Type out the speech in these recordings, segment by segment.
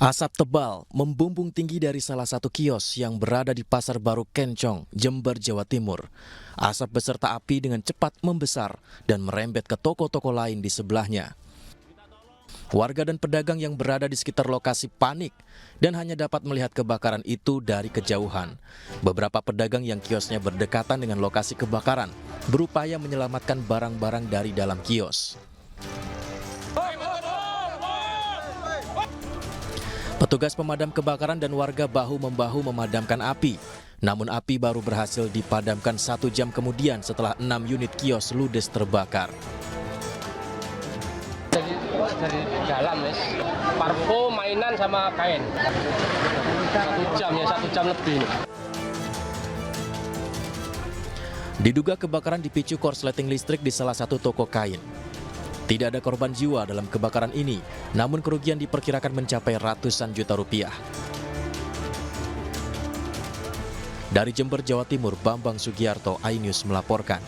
Asap tebal membumbung tinggi dari salah satu kios yang berada di Pasar Baru Kencong, Jember, Jawa Timur. Asap beserta api dengan cepat membesar dan merembet ke toko-toko lain di sebelahnya. Warga dan pedagang yang berada di sekitar lokasi panik dan hanya dapat melihat kebakaran itu dari kejauhan. Beberapa pedagang yang kiosnya berdekatan dengan lokasi kebakaran berupaya menyelamatkan barang-barang dari dalam kios. Petugas pemadam kebakaran dan warga bahu-membahu memadamkan api. Namun api baru berhasil dipadamkan 1 jam kemudian setelah 6 unit kios ludes terbakar. Dari dalam, parfum, mainan sama kain. 1 jam lebih. Diduga kebakaran dipicu korsleting listrik di salah satu toko kain. Tidak ada korban jiwa dalam kebakaran ini, namun kerugian diperkirakan mencapai ratusan juta rupiah. Dari Jember, Jawa Timur, Bambang Sugiarto, iNews melaporkan.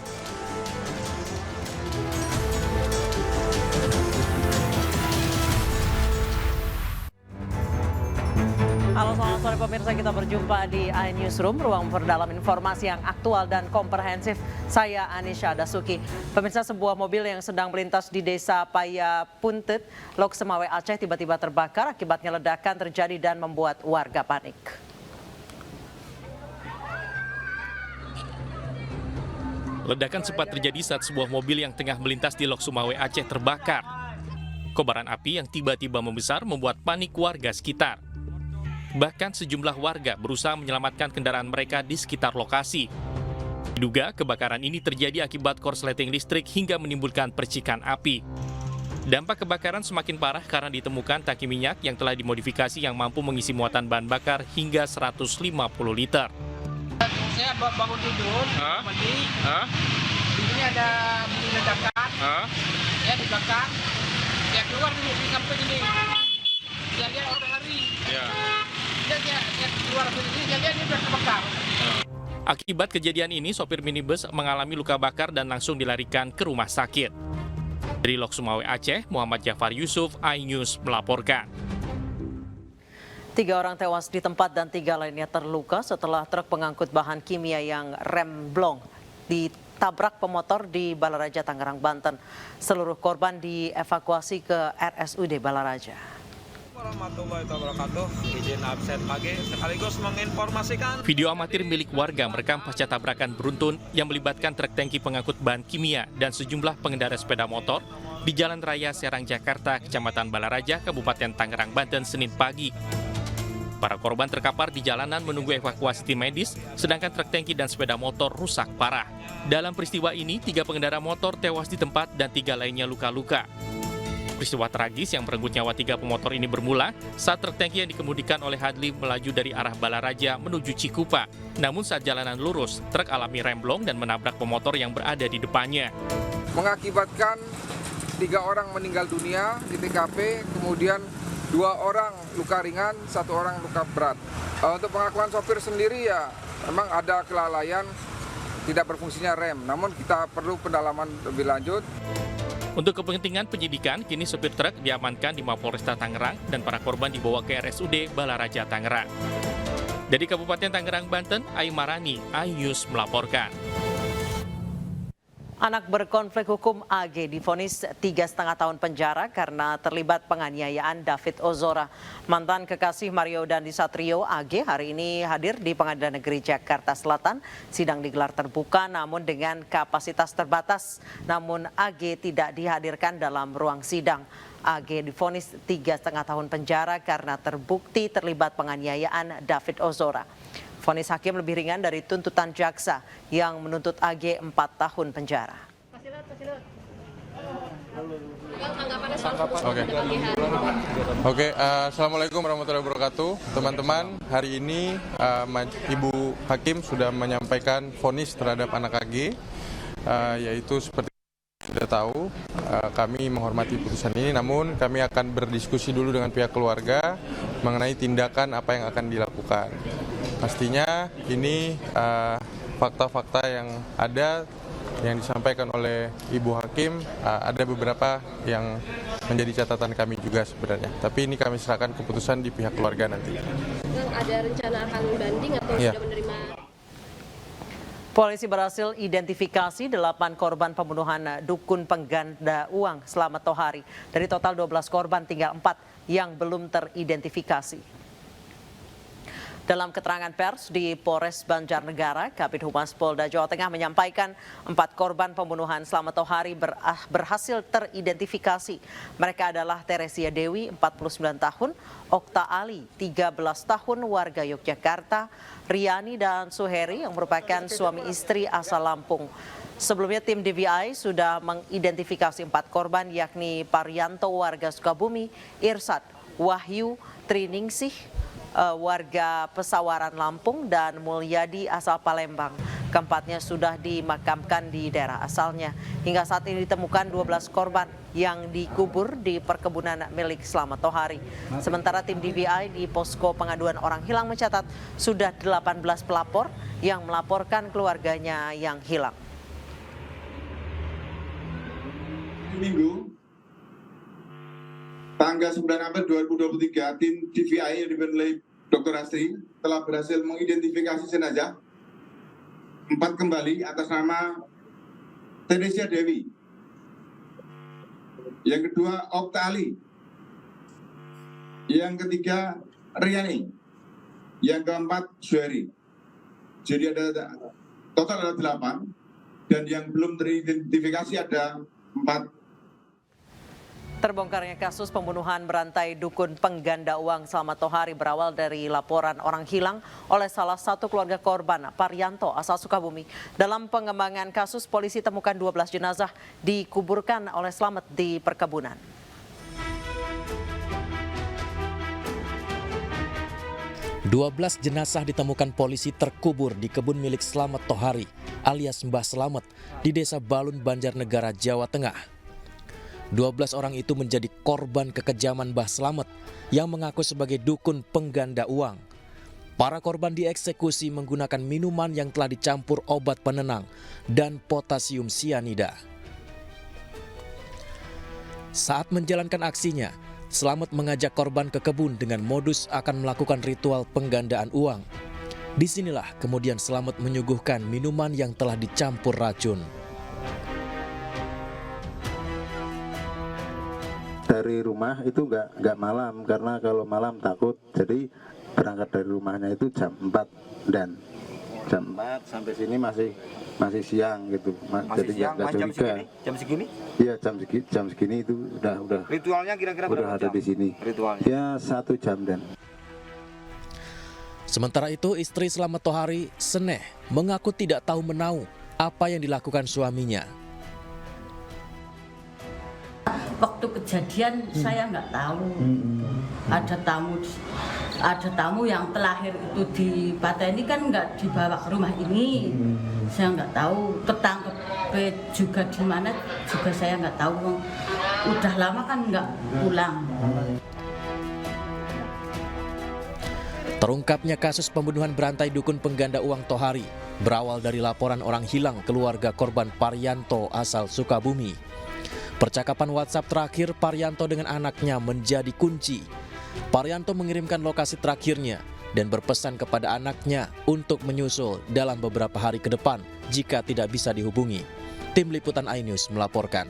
Halo, selamat sore pemirsa, kita berjumpa di iNewsroom, ruang perdalam informasi yang aktual dan komprehensif. Saya Anisha Dasuki. Pemirsa, sebuah mobil yang sedang melintas di desa Payapuntet, Lok Semawe, Aceh tiba-tiba terbakar. Akibatnya ledakan terjadi dan membuat warga panik. Ledakan sempat terjadi saat sebuah mobil yang tengah melintas di Lok Semawe, Aceh terbakar. Kobaran api yang tiba-tiba membesar membuat panik warga sekitar. Bahkan sejumlah warga berusaha menyelamatkan kendaraan mereka di sekitar lokasi. Diduga kebakaran ini terjadi akibat korsleting listrik hingga menimbulkan percikan api. Dampak kebakaran semakin parah karena ditemukan tangki minyak yang telah dimodifikasi yang mampu mengisi muatan bahan bakar hingga 150 liter. Saya bangun tidur, mandi. Di sini ada bunyi ledakan. Saya di belakang. Saya keluar di samping ini. Saya lihat orang lari. Dia keluar dari sini, dia lihat ini sudah terbakar. Akibat kejadian ini, sopir minibus mengalami luka bakar dan langsung dilarikan ke rumah sakit. Dari Lok Semawe, Aceh, Muhammad Jafar Yusuf, iNews melaporkan. 3 orang tewas di tempat dan 3 lainnya terluka setelah truk pengangkut bahan kimia yang remblong ditabrak pemotor di Balaraja, Tangerang, Banten. Seluruh korban dievakuasi ke RSUD Balaraja. Warahmatullahi wabarakatuh. Izin absen pagi sekaligus menginformasikan. Video amatir milik warga merekam pasca tabrakan beruntun yang melibatkan truk tangki pengangkut bahan kimia dan sejumlah pengendara sepeda motor di Jalan Raya Serang, Jakarta, Kecamatan Balaraja, Kabupaten Tangerang, Banten, Senin pagi. Para korban terkapar di jalanan menunggu evakuasi tim medis, sedangkan truk tangki dan sepeda motor rusak parah. Dalam peristiwa ini, 3 pengendara motor tewas di tempat dan 3 lainnya luka-luka. Peristiwa tragis yang merenggut nyawa 3 pemotor ini bermula saat truk tangki yang dikemudikan oleh Hadli melaju dari arah Balaraja menuju Cikupa. Namun saat jalanan lurus, truk alami remblong dan menabrak pemotor yang berada di depannya. Mengakibatkan 3 orang meninggal dunia di TKP, kemudian 2 orang luka ringan, 1 orang luka berat. Untuk pengakuan sopir sendiri ya memang ada kelalaian, tidak berfungsinya rem, namun kita perlu pendalaman lebih lanjut. Untuk kepentingan penyidikan, kini sopir truk diamankan di Mapolresta Tangerang dan para korban dibawa ke RSUD Balaraja, Tangerang. Dari Kabupaten Tangerang, Banten, Aimarani, iNews melaporkan. Anak berkonflik hukum AG divonis 3,5 tahun penjara karena terlibat penganiayaan David Ozora. Mantan kekasih Mario Dandi Satrio AG hari ini hadir di Pengadilan Negeri Jakarta Selatan. Sidang digelar terbuka namun dengan kapasitas terbatas. Namun AG tidak dihadirkan dalam ruang sidang. AG divonis 3,5 tahun penjara karena terbukti terlibat penganiayaan David Ozora. Vonis hakim lebih ringan dari tuntutan jaksa yang menuntut AG 4 tahun penjara. Assalamualaikum warahmatullahi wabarakatuh. Teman-teman, hari ini Ibu Hakim sudah menyampaikan vonis terhadap anak AG, yaitu seperti sudah tahu, kami menghormati putusan ini, namun kami akan berdiskusi dulu dengan pihak keluarga mengenai tindakan apa yang akan dilakukan. Pastinya ini fakta-fakta yang ada yang disampaikan oleh Ibu Hakim ada beberapa yang menjadi catatan kami juga sebenarnya. Tapi ini kami serahkan keputusan di pihak keluarga nanti. Ada rencana akan banding atau sudah menerima? Polisi berhasil identifikasi 8 korban pembunuhan dukun pengganda uang Slamet Tohari. Dari total 12 korban, tinggal 4 yang belum teridentifikasi. Dalam keterangan pers di Polres Banjarnegara, Kabid Humas Polda Jawa Tengah menyampaikan 4 korban pembunuhan Slamet Tohari berhasil teridentifikasi. Mereka adalah Teresia Dewi, 49 tahun, Okta Ali, 13 tahun, warga Yogyakarta, Riani dan Suheri yang merupakan suami istri asal Lampung. Sebelumnya tim DVI sudah mengidentifikasi 4 korban yakni Parianto warga Sukabumi, Irsad, Wahyu, Triningsih, warga Pesawaran Lampung, dan Mulyadi asal Palembang. Keempatnya sudah dimakamkan di daerah asalnya. Hingga saat ini ditemukan 12 korban yang dikubur di perkebunan milik Slamet Tohari. Sementara tim DVI di Posko Pengaduan Orang Hilang mencatat sudah 18 pelapor yang melaporkan keluarganya yang hilang. Minggu tanggal 9 April 2023, tim DVI yang dipimpin oleh Dr. Astri telah berhasil mengidentifikasi jenazah 4 kembali atas nama Teresia Dewi. Yang kedua Okta Ali. Yang ketiga Riani. Yang keempat Suheri. Jadi ada total ada 8 dan yang belum teridentifikasi ada 4. Terbongkarnya kasus pembunuhan berantai dukun pengganda uang Slamet Tohari berawal dari laporan orang hilang oleh salah satu keluarga korban, Parianto asal Sukabumi. Dalam pengembangan kasus, polisi temukan 12 jenazah dikuburkan oleh Slamet di perkebunan. "12 jenazah ditemukan polisi terkubur di kebun milik Slamet Tohari alias Mbah Slamet di Desa Balun, Banjarnegara, Jawa Tengah. 12 orang itu menjadi korban kekejaman Mbah Slamet yang mengaku sebagai dukun pengganda uang. Para korban dieksekusi menggunakan minuman yang telah dicampur obat penenang dan potasium sianida. Saat menjalankan aksinya, Slamet mengajak korban ke kebun dengan modus akan melakukan ritual penggandaan uang. Disinilah kemudian Slamet menyuguhkan minuman yang telah dicampur racun. Dari rumah itu nggak malam, karena kalau malam takut, jadi berangkat dari rumahnya itu jam 4 dan jam 4 sampai sini masih siang gitu. Jadi siang, jam segini? Iya, jam segini itu udah Ritualnya kira-kira berapa ada jam? di sini. Ritualnya? Ya 1 jam dan. Sementara itu, istri Slamet Tohari, Seneh, mengaku tidak tahu menau apa yang dilakukan suaminya. Waktu kejadian saya nggak tahu. Ada tamu yang terakhir itu di Pateni kan nggak dibawa ke rumah ini. Saya nggak tahu. Ketangkep juga di mana juga saya nggak tahu. Udah lama kan nggak pulang. Terungkapnya kasus pembunuhan berantai dukun pengganda uang Tohari berawal dari laporan orang hilang keluarga korban Parianto asal Sukabumi. Percakapan WhatsApp terakhir Parianto dengan anaknya menjadi kunci. Parianto mengirimkan lokasi terakhirnya dan berpesan kepada anaknya untuk menyusul dalam beberapa hari ke depan jika tidak bisa dihubungi. Tim Liputan iNews melaporkan.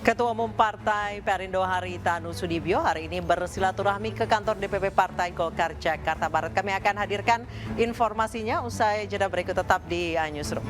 Ketua Umum Partai Perindo Haritanu Sudibyo hari ini bersilaturahmi ke kantor DPP Partai Golkar Jakarta Barat. Kami akan hadirkan informasinya usai jeda berikut, tetap di iNewsroom.